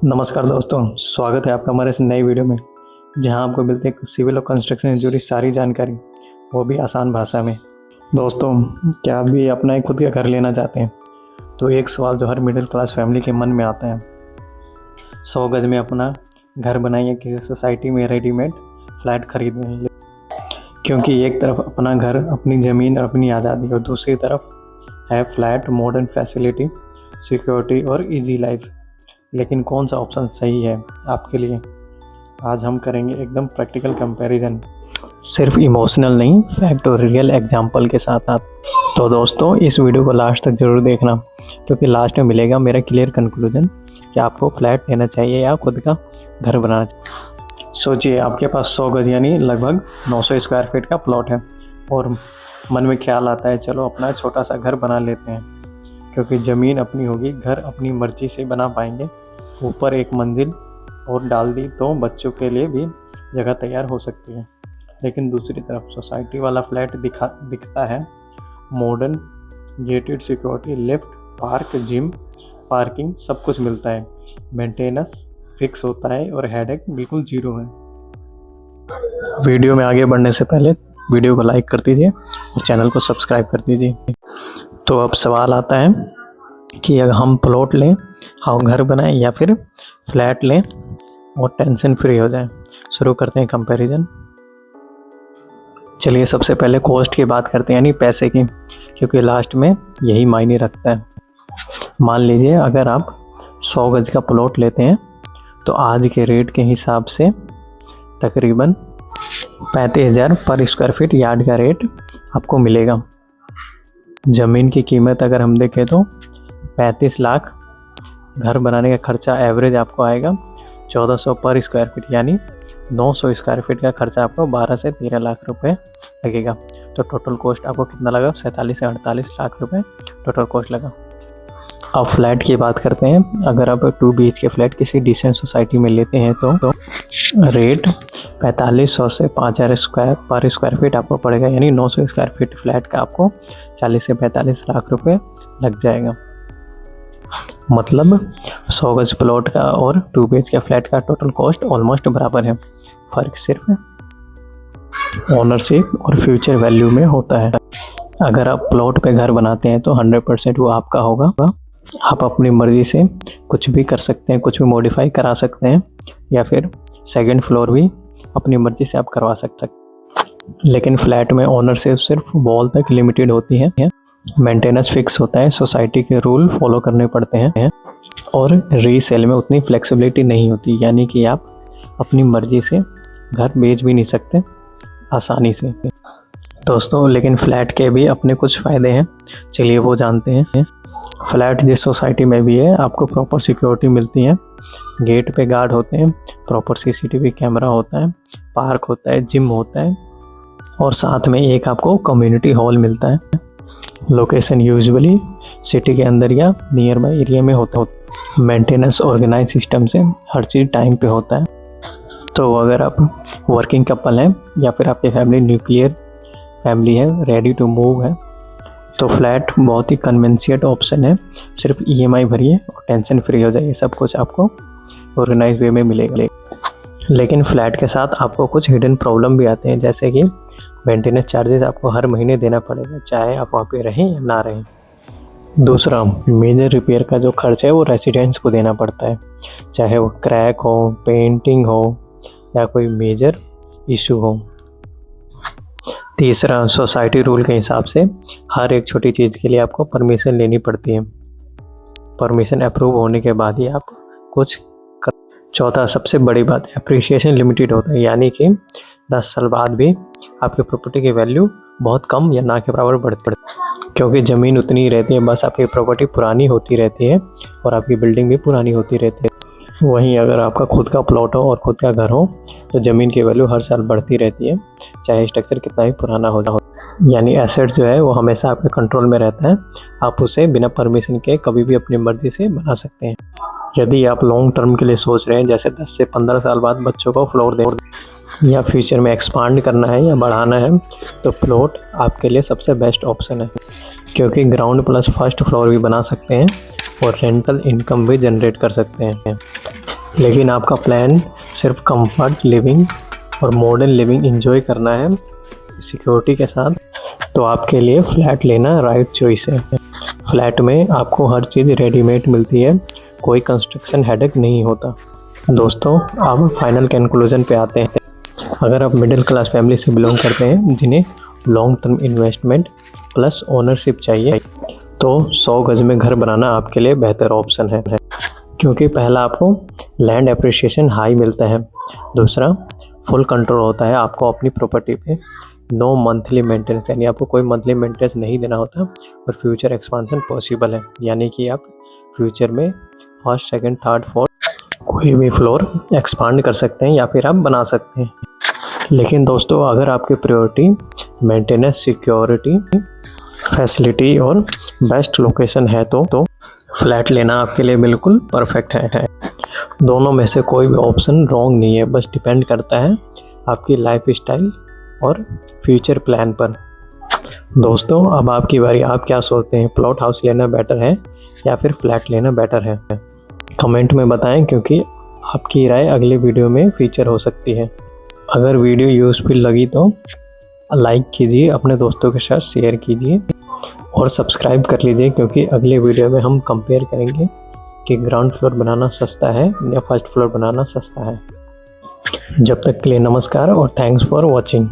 नमस्कार दोस्तों, स्वागत है आपका हमारे इस नई वीडियो में, जहां आपको मिलती है सिविल और कंस्ट्रक्शन से जुड़ी सारी जानकारी, वो भी आसान भाषा में। दोस्तों, क्या आप भी अपना एक खुद का घर लेना चाहते हैं? तो एक सवाल जो हर मिडिल क्लास फैमिली के मन में आता है, 100 गज में अपना घर बनाइए, किसी सोसाइटी में रेडीमेड फ्लैट खरीदें। क्योंकि एक तरफ अपना घर, अपनी ज़मीन और अपनी आज़ादी, और दूसरी तरफ है फ्लैट, मॉडर्न फैसिलिटी, सिक्योरिटी और इजी लाइफ। लेकिन कौन सा ऑप्शन सही है आपके लिए? आज हम करेंगे एकदम प्रैक्टिकल कंपैरिजन, सिर्फ इमोशनल नहीं, फैक्ट और रियल एग्जांपल के साथ। तो दोस्तों, इस वीडियो को लास्ट तक ज़रूर देखना, क्योंकि लास्ट में मिलेगा मेरा क्लियर कंक्लूजन कि आपको फ्लैट लेना चाहिए या खुद का घर बनाना चाहिए। सोचिए, आपके पास 100 गज यानी लगभग 900 स्क्वायर फीट का प्लॉट है और मन में ख्याल आता है, चलो अपना छोटा सा घर बना लेते हैं, क्योंकि ज़मीन अपनी होगी, घर अपनी मर्जी से बना पाएंगे। ऊपर एक मंजिल और डाल दी तो बच्चों के लिए भी जगह तैयार हो सकती है। लेकिन दूसरी तरफ सोसाइटी वाला फ्लैट दिखता है modern, gated, security, lift, park, gym, parking, सब कुछ मिलता है। मेंटेनेंस फिक्स होता है और हेडेक बिल्कुल जीरो है। वीडियो में आगे बढ़ने से पहले वीडियो को लाइक कर दीजिए और चैनल को सब्सक्राइब कर दीजिए। तो अब सवाल आता है कि अगर हम प्लॉट लें, हम घर बनाएं, या फिर फ्लैट लें और टेंशन फ्री हो जाएं। शुरू करते हैं कंपैरिजन। चलिए, सबसे पहले कॉस्ट की बात करते हैं, यानी पैसे की, क्योंकि लास्ट में यही मायने रखता है। मान लीजिए अगर आप 100 गज का प्लॉट लेते हैं तो आज के रेट के हिसाब से तकरीबन 35,000 पर स्क्वायर फीट यार्ड का रेट आपको मिलेगा। ज़मीन की कीमत अगर हम देखें तो 35 लाख। घर बनाने का खर्चा एवरेज आपको आएगा 1400 पर स्क्वायर फीट, यानी 900 स्क्वायर फीट का खर्चा आपको 12 से 13 लाख रुपए लगेगा। तो टोटल कॉस्ट आपको कितना लगा? 47 से 48 लाख रुपए टोटल कॉस्ट लगा। अब फ्लैट की बात करते हैं। अगर आप 2 BHK फ्लैट किसी डिसेंट सोसाइटी में लेते हैं तो रेट 4500 से 5000 पर स्क्वायर फीट आपको पड़ेगा, यानी 900 स्क्वायर फीट फ्लैट का आपको 40 से 45 लाख रुपए लग जाएगा। मतलब 100 गज प्लॉट का और 2 BHK फ्लैट का टोटल कॉस्ट ऑलमोस्ट बराबर है। फ़र्क सिर्फ ओनरशिप और फ्यूचर वैल्यू में होता है। अगर आप प्लॉट पे घर बनाते हैं तो 100% वो आपका होगा। आप अपनी मर्ज़ी से कुछ भी कर सकते हैं, कुछ भी मॉडिफाई करा सकते हैं, या फिर सेकंड फ्लोर भी अपनी मर्ज़ी से आप करवा सकते हैं। लेकिन फ्लैट में ओनरशिप सिर्फ वॉल तक लिमिटेड होती है। मेंटेनेंस फिक्स होता है, सोसाइटी के रूल फॉलो करने पड़ते हैं, और रीसेल में उतनी फ्लेक्सिबिलिटी नहीं होती, यानी कि आप अपनी मर्ज़ी से घर बेच भी नहीं सकते आसानी से। दोस्तों, लेकिन फ़्लैट के भी अपने कुछ फ़ायदे हैं, चलिए वो जानते हैं। फ्लैट जिस सोसाइटी में भी है, आपको प्रॉपर सिक्योरिटी मिलती है। गेट पे गार्ड होते हैं, प्रॉपर CCTV कैमरा होता है, पार्क होता है, जिम होता है, और साथ में एक आपको कम्युनिटी हॉल मिलता है। लोकेशन यूजुअली सिटी के अंदर या नियर बाई एरिया में होता है। मेंटेनेंस ऑर्गेनाइज सिस्टम से हर चीज़ टाइम पे होता है। तो अगर आप वर्किंग कपल हैं या फिर आपकी फैमिली न्यूक्लियर फैमिली है, रेडी टू मूव है, तो फ्लैट बहुत ही कन्वेंशियंट ऑप्शन है। सिर्फ EMI भरिए और टेंशन फ्री हो जाइए, सब कुछ आपको ऑर्गेनाइज वे में मिलेगा। लेकिन फ्लैट के साथ आपको कुछ हिडन प्रॉब्लम भी आते हैं, जैसे कि मेंटेनेंस चार्जेस आपको हर महीने देना पड़ेगा, चाहे आप वहाँ पे रहें या ना रहें। दूसरा, मेजर रिपेयर का जो खर्च है वो रेसिडेंट्स को देना पड़ता है, चाहे वो क्रैक हो, पेंटिंग हो, या कोई मेजर इशू हो। तीसरा, सोसाइटी रूल के हिसाब से हर एक छोटी चीज़ के लिए आपको परमिशन लेनी पड़ती है। परमिशन अप्रूव होने के बाद ही आप कुछ कर। चौथा, सबसे बड़ी बात, एप्रिसिएशन लिमिटेड होता है, यानी कि 10 साल बाद भी आपकी प्रॉपर्टी की वैल्यू बहुत कम या ना के बराबर बढ़ती है, क्योंकि ज़मीन उतनी ही रहती है, बस आपकी प्रॉपर्टी पुरानी होती रहती है और आपकी बिल्डिंग भी पुरानी होती रहती है। वहीं अगर आपका खुद का प्लॉट हो और खुद का घर हो तो ज़मीन की वैल्यू हर साल बढ़ती रहती है, चाहे स्ट्रक्चर कितना ही पुराना हो। यानी एसेट जो है वो हमेशा आपके कंट्रोल में रहता है, आप उसे बिना परमिशन के कभी भी अपनी मर्ज़ी से बना सकते हैं। यदि आप लॉन्ग टर्म के लिए सोच रहे हैं, जैसे 10 से 15 साल बाद बच्चों को फ्लोर दें या फ्यूचर में एक्सपांड करना है या बढ़ाना है, तो प्लॉट आपके लिए सबसे बेस्ट ऑप्शन है, क्योंकि ग्राउंड प्लस फर्स्ट फ्लोर भी बना सकते हैं और रेंटल इनकम भी जनरेट कर सकते हैं। लेकिन आपका प्लान सिर्फ कंफर्ट लिविंग और मॉडर्न लिविंग एंजॉय करना है सिक्योरिटी के साथ, तो आपके लिए फ्लैट लेना राइट चॉइस है। फ्लैट में आपको हर चीज़ रेडीमेड मिलती है, कोई कंस्ट्रक्शन हेडेक नहीं होता। दोस्तों, अब फाइनल कंक्लूजन पे आते हैं। अगर आप मिडिल क्लास फैमिली से बिलोंग करते हैं जिन्हें long term investment plus ownership चाहिए, तो 100 गज में घर बनाना आपके लिए बेहतर ऑप्शन है, क्योंकि पहला आपको लैंड एप्रिसिएशन हाई मिलता है, दूसरा फुल कंट्रोल होता है आपको अपनी प्रॉपर्टी पे, नो मंथली मेंटेनेंस यानी आपको कोई मंथली मेंटेनेंस नहीं देना होता, और फ्यूचर एक्सपांसन पॉसिबल है, यानी कि आप फ्यूचर में फर्स्ट सेकंड थर्ड फोर्थ कोई भी फ्लोर एक्सपांड कर सकते हैं या फिर आप बना सकते हैं। लेकिन दोस्तों, अगर आपकी प्रायोरिटी मेंटेनेंस, सिक्योरिटी, फैसिलिटी और बेस्ट लोकेशन है तो फ्लैट लेना आपके लिए बिल्कुल परफेक्ट है। दोनों में से कोई भी ऑप्शन रॉन्ग नहीं है, बस डिपेंड करता है आपकी लाइफ स्टाइल और फ्यूचर प्लान पर। दोस्तों, अब आपकी बारी। आप क्या सोचते हैं, प्लॉट हाउस लेना बेटर है या फिर फ्लैट लेना बेटर है? कमेंट में बताएं, क्योंकि आपकी राय अगले वीडियो में फीचर हो सकती है। अगर वीडियो यूज़फुल लगी तो लाइक कीजिए, अपने दोस्तों के साथ शेयर कीजिए और सब्सक्राइब कर लीजिए, क्योंकि अगले वीडियो में हम कंपेयर करेंगे कि ग्राउंड फ्लोर बनाना सस्ता है या फर्स्ट फ्लोर बनाना सस्ता है। जब तक के लिए नमस्कार और थैंक्स फॉर वॉचिंग।